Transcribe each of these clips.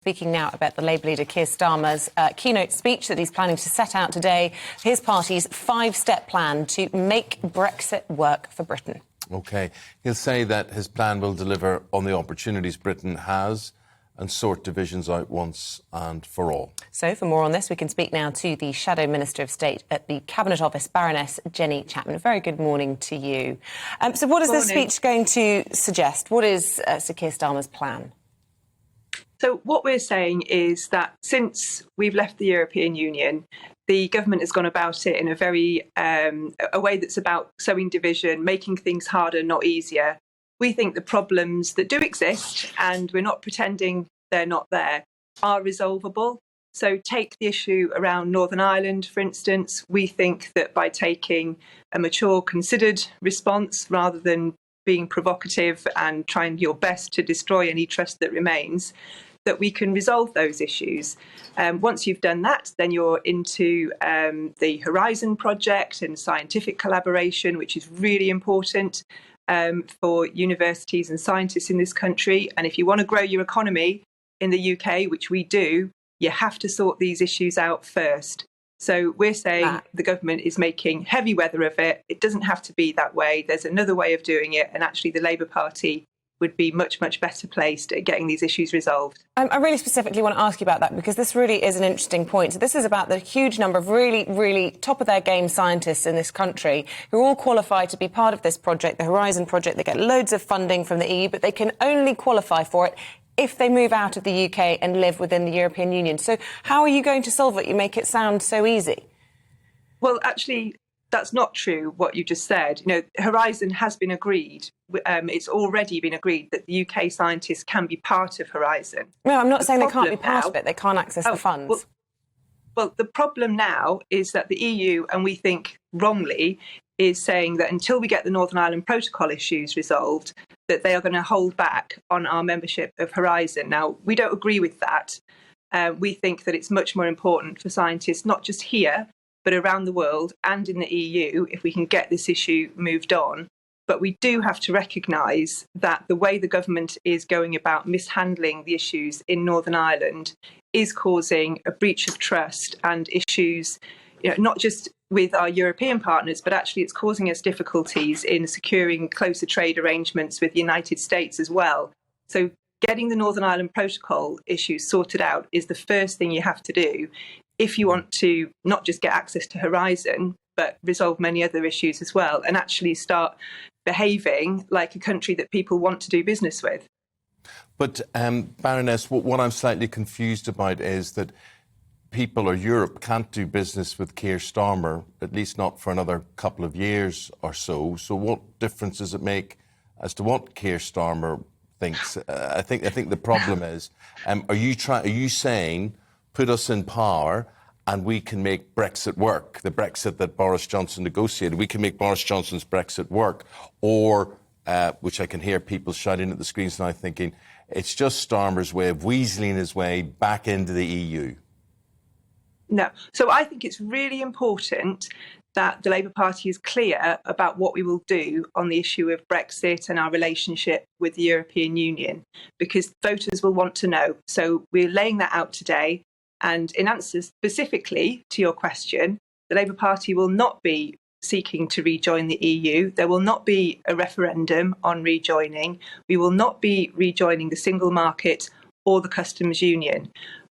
Speaking now about the Labour leader Keir Starmer's keynote speech that he's planning to set out today, his party's five-step plan to make Brexit work for Britain. OK. He'll say that his plan will deliver on the opportunities Britain has and sort divisions out once and for all. So, for more on this, we can speak now to the Shadow Minister of State at the Cabinet Office, Baroness Jenny Chapman. Very good morning to you. So what is this speech going to suggest? What is Sir Keir Starmer's plan? So what we're saying is that since we've left the European Union, the government has gone about it in a very a way that's about sowing division, making things harder, not easier. We think the problems that do exist, and we're not pretending they're not there, are resolvable. So take the issue around Northern Ireland, for instance. We think that by taking a mature, considered response rather than being provocative and trying your best to destroy any trust that remains, that we can resolve those issues. Once you've done that, then you're into the Horizon project and scientific collaboration, which is really important for universities and scientists in this country. And if you want to grow your economy in the UK, which we do, you have to sort these issues out first. So we're saying the government is making heavy weather of it. It doesn't have to be that way. There's another way of doing it. And actually, the Labour Party would be much, much better placed at getting these issues resolved. I really specifically want to ask you about that, because this really is an interesting point. So this is about the huge number of really, really top-of-their-game scientists in this country who are all qualified to be part of this project, the Horizon project. They get loads of funding from the EU, but they can only qualify for it if they move out of the UK and live within the European Union. So how are you going to solve it? You make it sound so easy. Well, actually, that's not true, what you just said. You know, Horizon has been agreed. It's already been agreed that the UK scientists can be part of Horizon. No, I'm not saying they can't be part of it. They can't access the funds. Well, the problem now is that the EU, and we think wrongly, is saying that until we get the Northern Ireland Protocol issues resolved, that they are going to hold back on our membership of Horizon. Now, we don't agree with that. We think that it's much more important for scientists, not just here, but around the world and in the EU, if we can get this issue moved on. But we do have to recognise that the way the government is going about mishandling the issues in Northern Ireland is causing a breach of trust and issues, not just with our European partners, but actually it's causing us difficulties in securing closer trade arrangements with the United States as well. So getting the Northern Ireland Protocol issues sorted out is the first thing you have to do if you want to not just get access to Horizon, but resolve many other issues as well, and actually start behaving like a country that people want to do business with. But, Baroness, what I'm slightly confused about is that people, or Europe, can't do business with Keir Starmer, at least not for another couple of years or so. So what difference does it make as to what Keir Starmer thinks? I think the problem is, are you saying, put us in power and we can make Brexit work, the Brexit that Boris Johnson negotiated, we can make Boris Johnson's Brexit work? Or, which I can hear people shouting at the screens now thinking, it's just Starmer's way of weaseling his way back into the EU? No. So I think it's really important that the Labour Party is clear about what we will do on the issue of Brexit and our relationship with the European Union, because voters will want to know. So we're laying that out today. And in answer specifically to your question, the Labour Party will not be seeking to rejoin the EU. There will not be a referendum on rejoining. We will not be rejoining the single market or the customs union.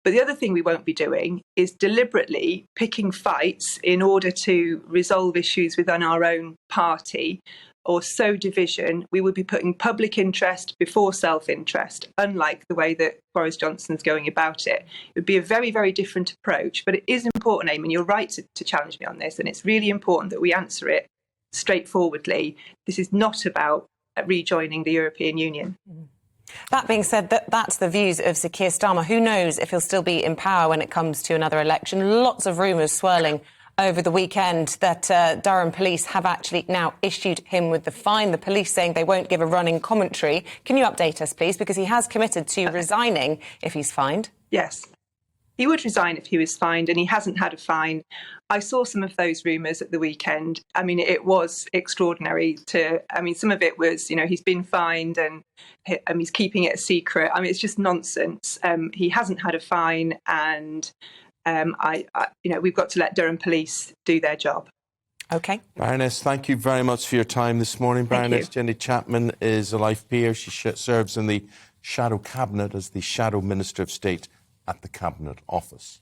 But the other thing we won't be doing is deliberately picking fights in order to resolve issues within our own party or sow division. We would be putting public interest before self-interest, unlike the way that Boris Johnson's going about it. It would be a very, very different approach. But it is important, Eamonn, you're right to challenge me on this, and it's really important that we answer it straightforwardly. This is not about rejoining the European Union. That being said, that's the views of Sir Keir Starmer. Who knows if he'll still be in power when it comes to another election? Lots of rumours swirling over the weekend that Durham police have actually now issued him with the fine. The police saying they won't give a running commentary. Can you update us, please? Because he has committed to resigning if he's fined. Yes. he would resign if he was fined, and he hasn't had a fine. I saw some of those rumours at the weekend. I mean, it was extraordinary. Some of it was, he's been fined and he's keeping it a secret. I mean, it's just nonsense. He hasn't had a fine, and we've got to let Durham Police do their job. OK. Baroness, thank you very much for your time this morning. Baroness Jenny Chapman is a life peer. She serves in the Shadow Cabinet as the Shadow Minister of State at the Cabinet Office.